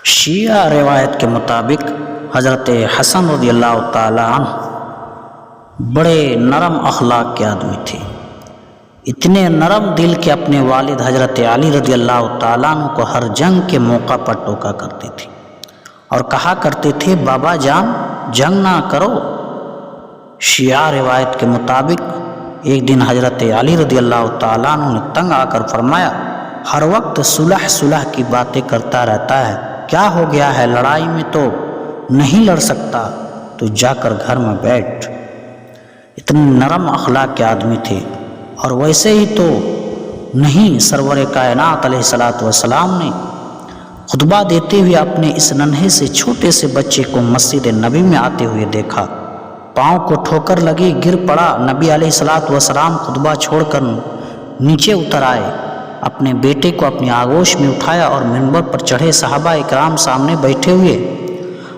شیعہ روایت کے مطابق حضرت حسن رضی اللہ تعالیٰ عنہ بڑے نرم اخلاق کے آدمی تھے، اتنے نرم دل کے اپنے والد حضرت علی رضی اللہ تعالیٰ عنہ کو ہر جنگ کے موقع پر ٹوکا کرتے تھے اور کہا کرتے تھے بابا جان جنگ نہ کرو۔ شیعہ روایت کے مطابق ایک دن حضرت علی رضی اللہ تعالیٰ عنہ نے تنگ آ کر فرمایا ہر وقت صلح کی باتیں کرتا رہتا ہے، کیا ہو گیا ہے؟ لڑائی میں تو نہیں لڑ سکتا تو جا کر گھر میں بیٹھ۔ اتنے نرم اخلاق کے آدمی تھے، اور ویسے ہی تو نہیں سرور کائنات علیہ الصلوۃ والسلام نے خطبہ دیتے ہوئے اپنے اس ننھے سے چھوٹے سے بچے کو مسجد نبی میں آتے ہوئے دیکھا، پاؤں کو ٹھوکر لگی، گر پڑا۔ نبی علیہ الصلوۃ والسلام خطبہ چھوڑ کر نیچے اتر آئے، اپنے بیٹے کو اپنی آغوش میں اٹھایا اور منبر پر چڑھے صحابہ اکرام سامنے بیٹھے ہوئے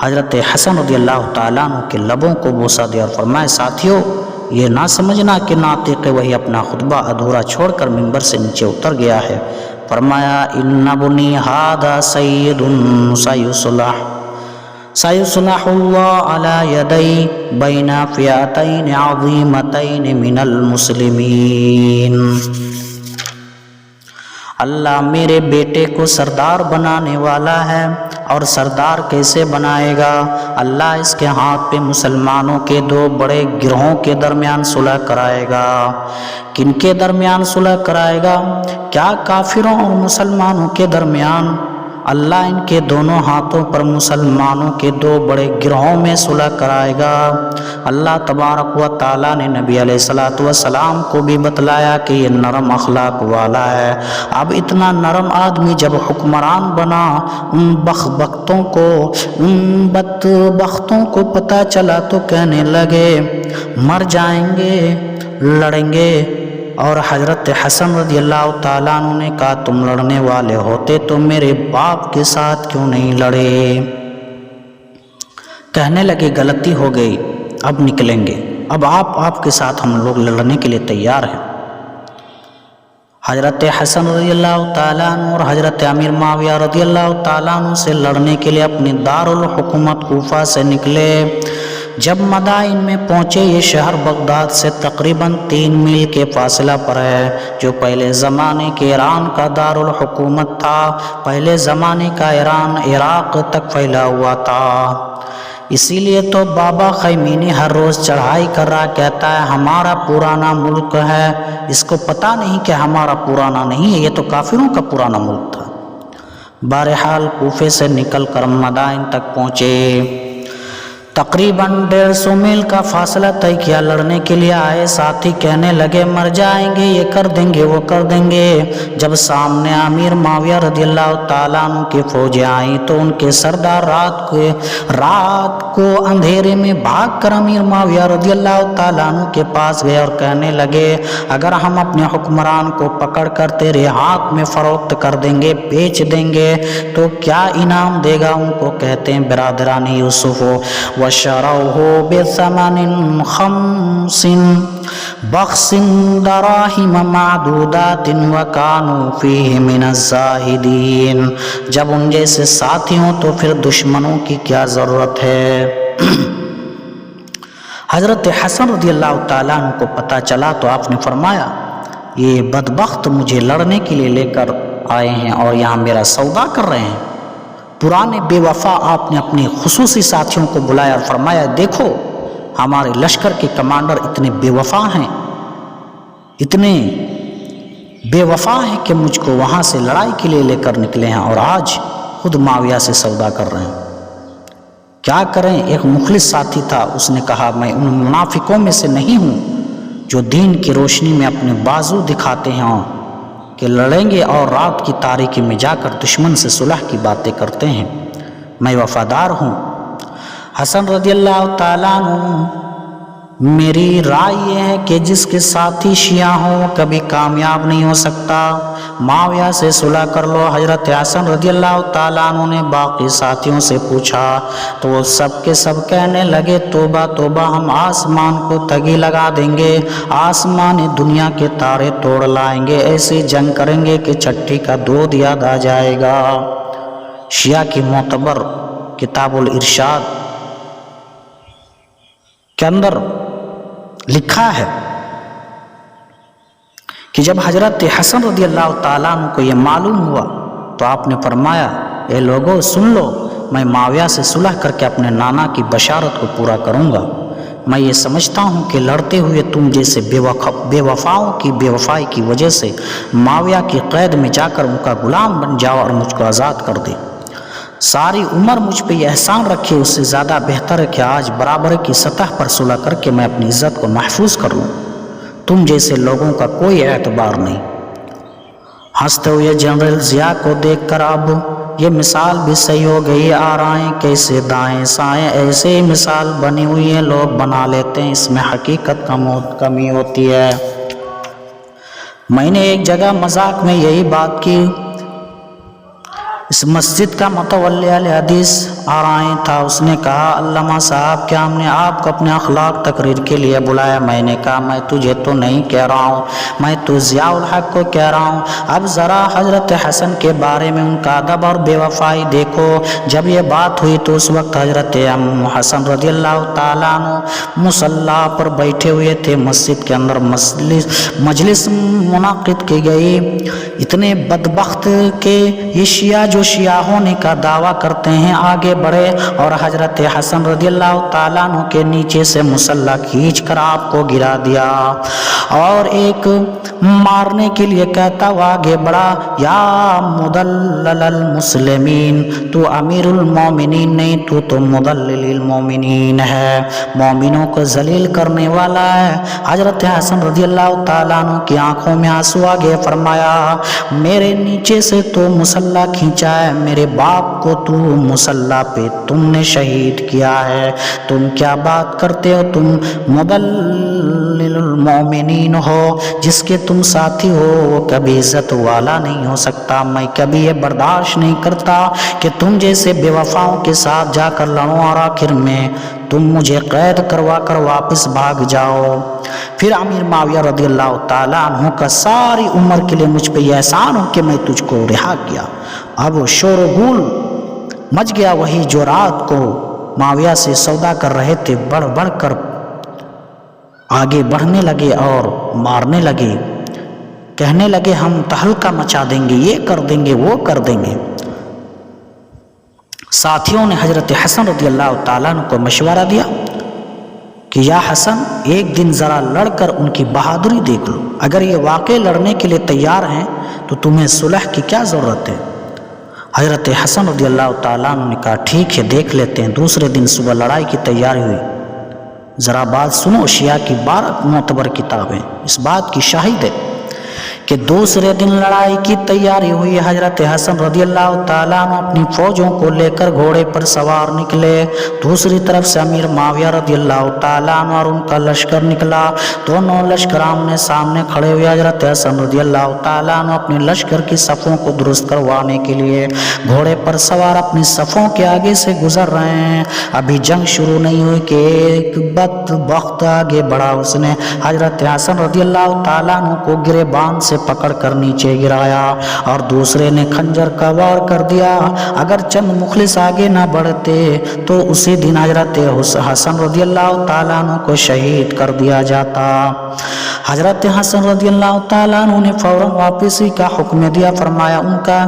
حضرت حسن رضی اللہ تعالیٰ عنہ کے لبوں کو بوسہ دیا اور فرمایا ساتھیو یہ نہ سمجھنا کہ ناطق وہی اپنا خطبہ ادھورا چھوڑ کر منبر سے نیچے اتر گیا ہے۔ فرمایا ان بنی ھذا سید سیصلح اللہ علی یدی بین فئتین عظیمتین من المسلمین۔ اللہ میرے بیٹے کو سردار بنانے والا ہے، اور سردار کیسے بنائے گا؟ اللہ اس کے ہاتھ پہ مسلمانوں کے دو بڑے گروہوں کے درمیان صلح کرائے گا۔ کن کے درمیان صلح کرائے گا؟ کیا کافروں اور مسلمانوں کے درمیان؟ اللہ ان کے دونوں ہاتھوں پر مسلمانوں کے دو بڑے گروہوں میں صلح کرائے گا۔ اللہ تبارک و تعالیٰ نے نبی علیہ الصلوۃ والسلام کو بھی بتلایا کہ یہ نرم اخلاق والا ہے۔ اب اتنا نرم آدمی جب حکمران بنا، ان بدبختوں کو پتہ چلا تو کہنے لگے مر جائیں گے، لڑیں گے۔ اور حضرت حسن رضی اللہ تعالیٰ عنہ نے کہا تم لڑنے والے ہوتے تو میرے باپ کے ساتھ کیوں نہیں لڑے؟ کہنے لگے غلطی ہو گئی، اب نکلیں گے، اب آپ کے ساتھ ہم لوگ لڑنے کے لیے تیار ہیں۔ حضرت حسن رضی اللہ تعالیٰ عنہ اور حضرت امیر معاویہ رضی اللہ تعالیٰ عنہ سے لڑنے کے لیے اپنی دارالحکومت کوفہ سے نکلے۔ جب مدائن میں پہنچے، یہ شہر بغداد سے تقریباً 3 میل کے فاصلہ پر ہے، جو پہلے زمانے کے ایران کا دارالحکومت تھا۔ پہلے زمانے کا ایران عراق تک پھیلا ہوا تھا، اسی لیے تو بابا خیمینی ہر روز چڑھائی کر رہا کہتا ہے ہمارا پرانا ملک ہے۔ اس کو پتہ نہیں کہ ہمارا پرانا نہیں ہے، یہ تو کافروں کا پرانا ملک تھا۔ بہرحال کوفے سے نکل کر مدائن تک پہنچے، تقریباً 150 میل کا فاصلہ طے کیا، لڑنے کے لیے آئے۔ ساتھی کہنے لگے مر جائیں گے، یہ کر دیں گے، وہ کر دیں گے۔ جب سامنے امیر معاویہ رضی اللہ تعالیٰ عنہ کی فوجیں آئیں تو ان کے سردار رات کو اندھیرے میں بھاگ کر امیر معاویہ رضی اللہ تعالیٰ عنہ کے پاس گئے اور کہنے لگے اگر ہم اپنے حکمران کو پکڑ کر تیرے ہاتھ میں فروخت کر دیں گے، بیچ دیں گے تو کیا انعام دے گا؟ ان کو کہتے ہیں برادران یوسف وَشَرَوْهُ بِثَمَنٍ خَمْسٍ بَخْسٍ دَرَاهِمَ مَعْدُودَاتٍ وَكَانُوا فِيهِ مِنَ الزَّاهِدِينَ۔ جب ان جیسے ساتھی ہوں تو پھر دشمنوں کی کیا ضرورت ہے؟ حضرت حسن رضی اللہ تعالیٰ عنہ کو پتہ چلا تو آپ نے فرمایا یہ بدبخت مجھے لڑنے کے لیے لے کر آئے ہیں اور یہاں میرا سودا کر رہے ہیں۔ پرانے بے وفا آپ نے اپنے خصوصی ساتھیوں کو بلایا اور فرمایا دیکھو ہمارے لشکر کے کمانڈر اتنے بے وفا ہیں، اتنے بے وفا ہیں کہ مجھ کو وہاں سے لڑائی کے لیے لے کر نکلے ہیں اور آج خود معاویہ سے سودا کر رہے ہیں۔ کیا کریں؟ ایک مخلص ساتھی تھا، اس نے کہا میں ان منافقوں میں سے نہیں ہوں جو دین کی روشنی میں اپنے بازو دکھاتے ہیں کہ لڑیں گے اور رات کی تاریکی میں جا کر دشمن سے صلح کی باتیں کرتے ہیں، میں وفادار ہوں۔ حسن رضی اللہ تعالیٰ عنہ میری رائے یہ ہے کہ جس کے ساتھی شیعہ ہوں کبھی کامیاب نہیں ہو سکتا، معاویہ سے صلح کر لو۔ حضرت حسن رضی اللہ تعالیٰ عنہ نے باقی ساتھیوں سے پوچھا تو وہ سب کے سب کہنے لگے توبہ توبہ، ہم آسمان کو تگی لگا دیں گے، آسمان دنیا کے تارے توڑ لائیں گے، ایسی جنگ کریں گے کہ چھٹی کا دودھ یاد آ جائے گا۔ شیعہ کی معتبر کتاب الارشاد کے اندر لکھا ہے کہ جب حضرت حسن رضی اللہ تعالیٰ عنہ کو یہ معلوم ہوا تو آپ نے فرمایا اے لوگوں سن لو، میں معاویہ سے صلح کر کے اپنے نانا کی بشارت کو پورا کروں گا۔ میں یہ سمجھتا ہوں کہ لڑتے ہوئے تم جیسے بے وفاؤں کی بے وفائی کی وجہ سے معاویہ کی قید میں جا کر ان کا غلام بن جاؤ اور مجھ کو آزاد کر دے۔ ساری عمر مجھ پہ یہ احسان رکھے، اس سے زیادہ بہتر ہے کہ آج برابر کی سطح پر صلح کر کے میں اپنی عزت کو محفوظ کر لوں۔ تم جیسے لوگوں کا کوئی اعتبار نہیں۔ ہنستے ہوئے جنرل ضیاء کو دیکھ کر اب یہ مثال بھی صحیح ہو گئی، آرائیں کیسے دائیں سائیں ایسے ہی مثال بنی ہوئی ہے، لوگ بنا لیتے ہیں، اس میں حقیقت کمی ہوتی ہے۔ میں نے ایک جگہ مذاق میں یہی بات کی، اس مسجد کا متولی حدیث آرائیں تھا، اس نے کہا علامہ صاحب کیا ہم نے آپ کو اپنے اخلاق تقریر کے لیے بلایا؟ میں نے کہا میں تجھے تو نہیں کہہ رہا ہوں، میں تو ضیاء الحق کو کہہ رہا ہوں۔ اب ذرا حضرت حسن کے بارے میں ان کا ادب اور بے وفائی دیکھو۔ جب یہ بات ہوئی تو اس وقت حضرت حسن رضی اللہ تعالیٰ عنہ مصلی پر بیٹھے ہوئے تھے، مسجد کے اندر مجلس منعقد کی گئی۔ اتنے بدبخت کہ یہ شیعہ جو شیعہ ہونے کا دعویٰ کرتے ہیں آگے بڑھے اور حضرت حسن رضی اللہ تعالیٰ عنہ کے نیچے سے مسلح کھینچ کر آپ کو گرا دیا اور ایک مارنے کے لیے کہتا ہوا آگے بڑھا، یا مدلل المسلمین، تو امیر المومنین نہیں، تو مدلل المومنین ہے، مومنوں کو ذلیل کرنے والا ہے۔ حضرت حسن رضی اللہ تعالیٰ عنہ کی آنکھوں میں آنسو آ گئے، فرمایا میرے نیچے سے تو مسلح کھینچا ہے، میرے باپ کو تو مسلح پہ تم نے شہید کیا ہے، تم کیا بات کرتے ہو؟ تم مدلل المومنین ہو، جس کے تم ساتھی ہو وہ کبھی عزت والا نہیں ہو سکتا۔ میں کبھی یہ برداشت نہیں کرتا کہ تم جیسے بے وفاؤں کے ساتھ جا کر لڑو اور آخر میں تم مجھے قید کروا کر واپس بھاگ جاؤ۔ پھر امیر معاویہ رضی اللہ تعالیٰ عنہ کا ساری عمر کے لیے مجھ پہ یہ احسان ہو کہ میں تجھ کو رہا کیا۔ اب وہ شور و گول مچ گیا، وہی جو رات کو معاویہ سے سودا کر رہے تھے بڑھ بڑھ کر آگے بڑھنے لگے اور مارنے لگے، کہنے لگے ہم تہلکہ مچا دیں گے، یہ کر دیں گے، وہ کر دیں گے۔ ساتھیوں نے حضرت حسن رضی اللہ تعالیٰ عنہ کو مشورہ دیا کہ یا حسن ایک دن ذرا لڑ کر ان کی بہادری دیکھ لو، اگر یہ واقعی لڑنے کے لیے تیار ہیں تو تمہیں صلح کی کیا ضرورت ہے؟ حضرت حسن رضی اللہ تعالیٰ عنہ نے کہا ٹھیک ہے دیکھ لیتے ہیں۔ دوسرے دن صبح لڑائی کی تیاری ہوئی۔ ذرا بات سنو، شیعہ کی 12 معتبر کتابیں اس بات کی شاہد ہے کہ دوسرے دن لڑائی کی تیاری ہوئی۔ حضرت حسن رضی اللہ تعالیٰ عنہ اپنی فوجوں کو لے کر گھوڑے پر سوار نکلے، دوسری طرف سے امیر معاویہ رضی اللہ تعالیٰ عنہ اور ان کا لشکر نکلا۔ دونوں لشکر آمنے سامنے کھڑے ہوئے۔ حضرت حسن رضی اللہ تعالیٰ عنہ اپنے لشکر کی صفوں کو درست کروانے کے لیے گھوڑے پر سوار اپنی صفوں کے آگے سے گزر رہے ہیں۔ ابھی جنگ شروع نہیں ہوئی کہ ایک بدبخت آگے بڑھا، اس نے حضرت حسن رضی اللہ تعالیٰ عنہ کو گریبان سے پکڑ کر نیچے گرایا اور دوسرے نے خنجر کا وار کر دیا۔ اگر چند مخلص آگے نہ بڑھتے تو اسی دن حضرت حسن رضی اللہ تعالیٰ عنہ کو شہید کر دیا جاتا۔ حضرت حسن رضی اللہ تعالیٰ عنہ نے فوراً واپسی کا حکم دیا، فرمایا ان کا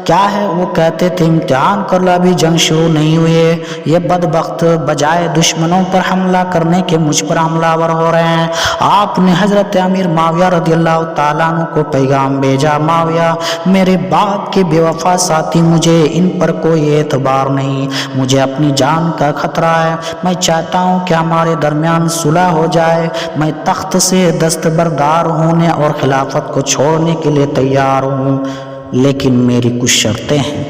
کیا ہے؟ وہ کہتے تھے امتحان کر لو، ابھی جنگ شروع نہیں ہوئے، یہ بدبخت بجائے دشمنوں پر حملہ کرنے کے مجھ پر حملہ آور ہو رہے ہیں۔ آپ نے حضرت امیر معاویہ رضی اللہ تعالیٰ عنہ کو پیغام بھیجا، معاویہ میرے باپ کے بے وفا ساتھی، مجھے ان پر کوئی اعتبار نہیں، مجھے اپنی جان کا خطرہ ہے، میں چاہتا ہوں کہ ہمارے درمیان صلح ہو جائے، میں تخت سے دستبردار ہونے اور خلافت کو چھوڑنے کے لیے تیار ہوں، لیکن میری کچھ شرطیں ہیں۔